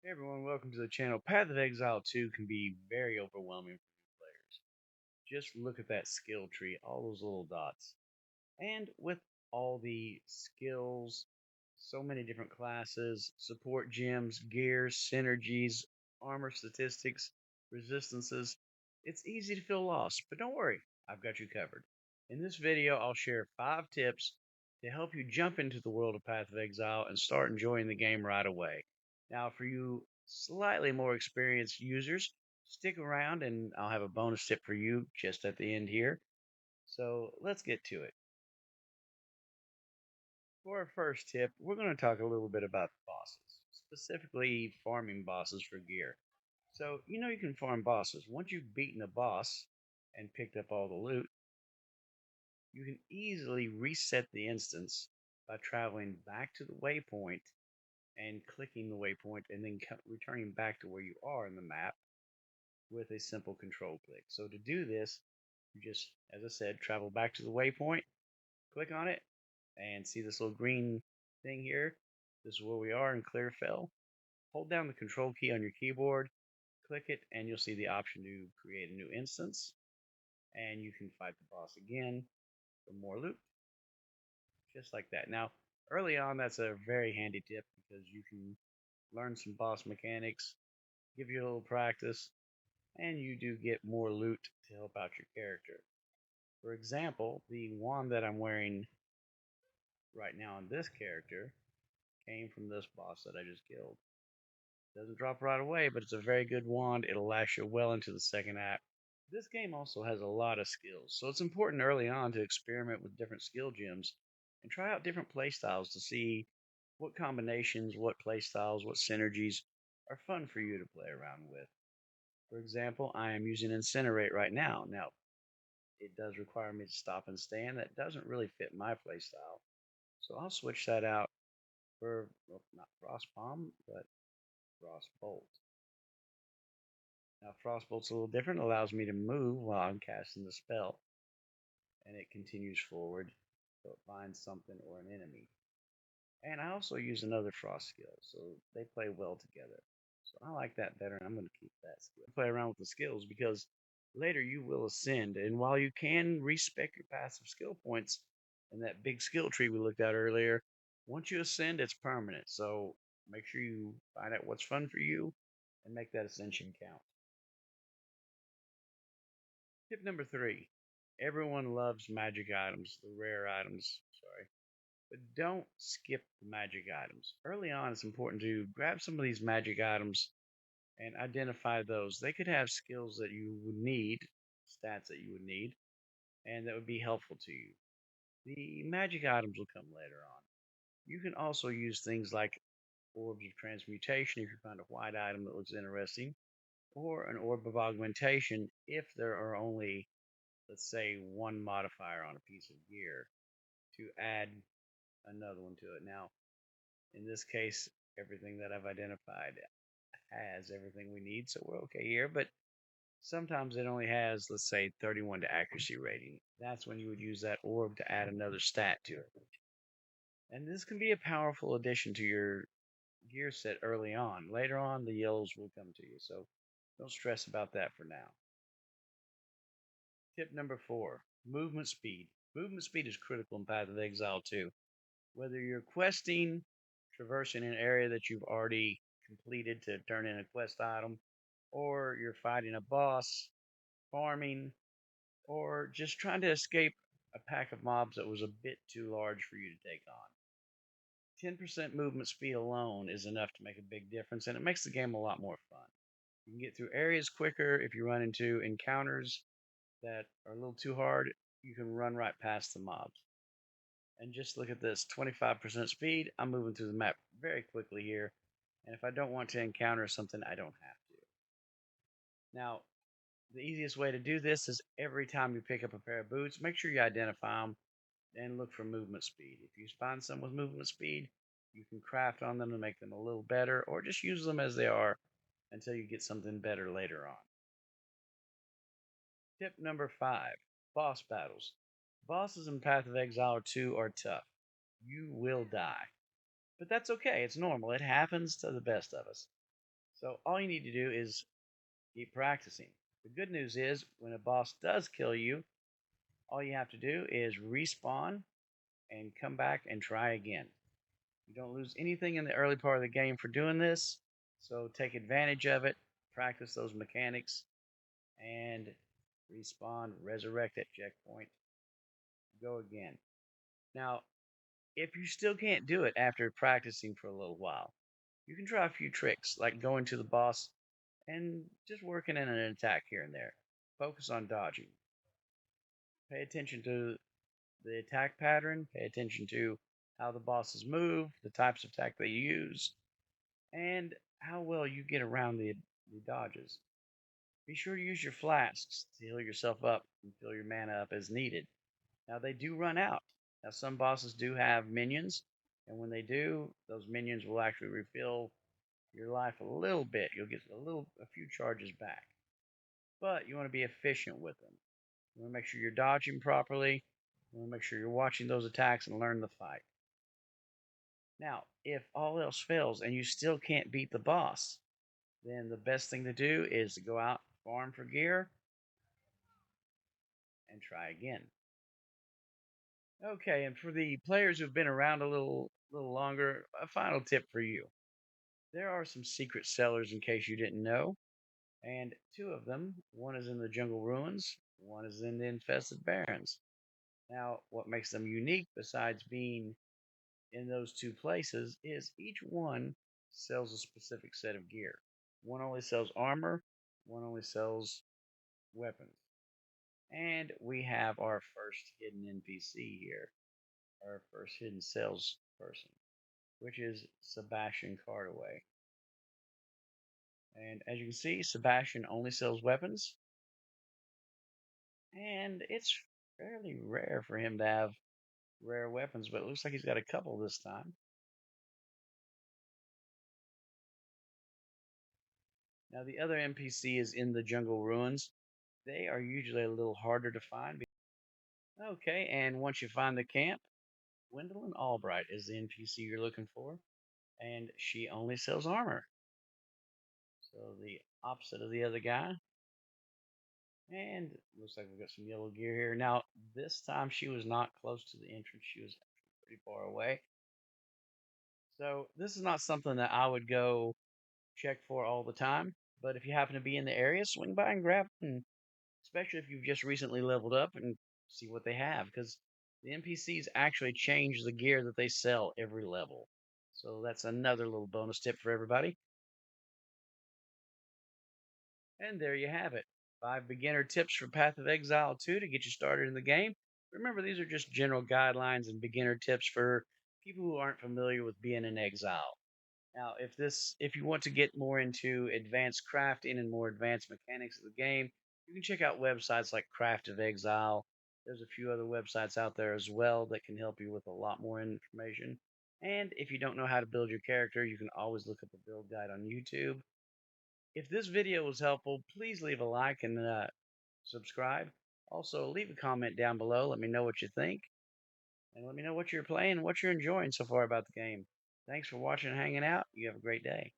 Hey everyone, welcome to the channel. Path of Exile 2 can be very overwhelming for new players. Just look at that skill tree, all those little dots. And with all the skills, so many different classes, support gems, gear, synergies, armor statistics, resistances, it's easy to feel lost, but don't worry, I've got you covered. In this video, I'll share 5 tips to help you jump into the world of Path of Exile and start enjoying the game right away. Now, for you slightly more experienced users, stick around and I'll have a bonus tip for you just at the end here. So let's get to it. For our first tip, we're going to talk a little bit about bosses, specifically farming bosses for gear. So, you can farm bosses. Once you've beaten a boss and picked up all the loot, you can easily reset the instance by traveling back to the waypoint and clicking the waypoint and then returning back to where you are in the map with a simple control click. So, to do this, you just, as I said, travel back to the waypoint, click on it, and see this little green thing here. This is where we are in Clearfell. Hold down the control key on your keyboard, click it, and you'll see the option to create a new instance. And you can fight the boss again for more loot, just like that. Now, early on, that's a very handy tip because you can learn some boss mechanics, give you a little practice, and you do get more loot to help out your character. For example, the wand that I'm wearing right now on this character came from this boss that I just killed. Doesn't drop right away, but it's a very good wand. It'll last you well into the second act. This game also has a lot of skills, so it's important early on to experiment with different skill gems and try out different playstyles to see what combinations, what playstyles, what synergies are fun for you to play around with. For example, I am using Incinerate right now. Now, it does require me to stop and stand. That doesn't really fit my playstyle, so I'll switch that out for, well, not Frost Bomb, but Frost Bolt. Now, Frostbolt's a little different. It allows me to move while I'm casting the spell, and it continues forward so it finds something or an enemy. And I also use another Frost skill, so they play well together. So I like that better, and I'm going to keep that skill. Play around with the skills because later you will ascend, and while you can respec your passive skill points in that big skill tree we looked at earlier, once you ascend, it's permanent. So make sure you find out what's fun for you and make that ascension count. Tip number 3. Everyone loves magic items, the rare items, sorry. But don't skip the magic items. Early on, it's important to grab some of these magic items and identify those. They could have skills that you would need, stats that you would need, and that would be helpful to you. The magic items will come later on. You can also use things like orbs of transmutation if you find a white item that looks interesting, or an orb of augmentation if there are only, let's say, one modifier on a piece of gear to add another one to it. Now, in this case, everything that I've identified has everything we need, so we're okay here. But sometimes it only has, let's say, 31 to accuracy rating. That's when you would use that orb to add another stat to it. And this can be a powerful addition to your gear set early on. Later on, the yellows will come to you, so don't stress about that for now. Tip number 4, movement speed. Movement speed is critical in Path of Exile 2. Whether you're questing, traversing an area that you've already completed to turn in a quest item, or you're fighting a boss, farming, or just trying to escape a pack of mobs that was a bit too large for you to take on. 10% movement speed alone is enough to make a big difference, and it makes the game a lot more fun. You can get through areas quicker if you run into encounters that are a little too hard. You can run right past the mobs. And just look at this, 25% speed. I'm moving through the map very quickly here. And if I don't want to encounter something, I don't have to. Now, the easiest way to do this is every time you pick up a pair of boots, make sure you identify them and look for movement speed. If you find some with movement speed, you can craft on them to make them a little better, or just use them as they are until you get something better later on. Tip number 5, boss battles. Bosses in Path of Exile 2 are tough. You will die. But that's okay, it's normal. It happens to the best of us. So all you need to do is keep practicing. The good news is when a boss does kill you, all you have to do is respawn and come back and try again. You don't lose anything in the early part of the game for doing this, so take advantage of it, practice those mechanics, and respawn, resurrect at checkpoint, go again. Now, if you still can't do it after practicing for a little while, you can try a few tricks like going to the boss and just working in an attack here and there. Focus on dodging. Pay attention to the attack pattern, pay attention to how the bosses move, the types of attack they use, and how well you get around the dodges. Be sure to use your flasks to heal yourself up and fill your mana up as needed. Now, they do run out. Now, some bosses do have minions, and when they do, those minions will actually refill your life a little bit. You'll get a few charges back. But you want to be efficient with them. You want to make sure you're dodging properly. You want to make sure you're watching those attacks and learn the fight. Now, if all else fails and you still can't beat the boss, then the best thing to do is to go out, farm for gear, and try again. Okay, and for the players who've been around a little longer, a final tip for you. There are some secret cellars in case you didn't know, and two of them, one is in the jungle ruins, one is in the infested barrens. Now, what makes them unique besides being in those two places is each one sells a specific set of gear. One only sells armor, one only sells weapons. And we have our first hidden NPC here, our first hidden salesperson, which is Sebastian Cardaway. And as you can see, Sebastian only sells weapons, and it's fairly rare for him to have rare weapons, but it looks like he's got a couple this time. Now, the other NPC is in the jungle ruins. They are usually a little harder to find. Okay, and once you find the camp, Gwendolyn Albright is the NPC you're looking for, and she only sells armor. So the opposite of the other guy. And looks like we've got some yellow gear here. Now, this time she was not close to the entrance. She was pretty far away. So this is not something that I would go check for all the time. But if you happen to be in the area, swing by and grab them, especially if you've just recently leveled up and see what they have. Because the NPCs actually change the gear that they sell every level. So that's another little bonus tip for everybody. And there you have it. 5 beginner tips for Path of Exile 2 to get you started in the game. Remember, these are just general guidelines and beginner tips for people who aren't familiar with being in exile. Now, if you want to get more into advanced crafting and more advanced mechanics of the game, you can check out websites like Craft of Exile. There's a few other websites out there as well that can help you with a lot more information. And if you don't know how to build your character, you can always look up a build guide on YouTube. If this video was helpful, please leave a like and subscribe. Also, leave a comment down below. Let me know what you think. And let me know what you're playing and what you're enjoying so far about the game. Thanks for watching and hanging out. You have a great day.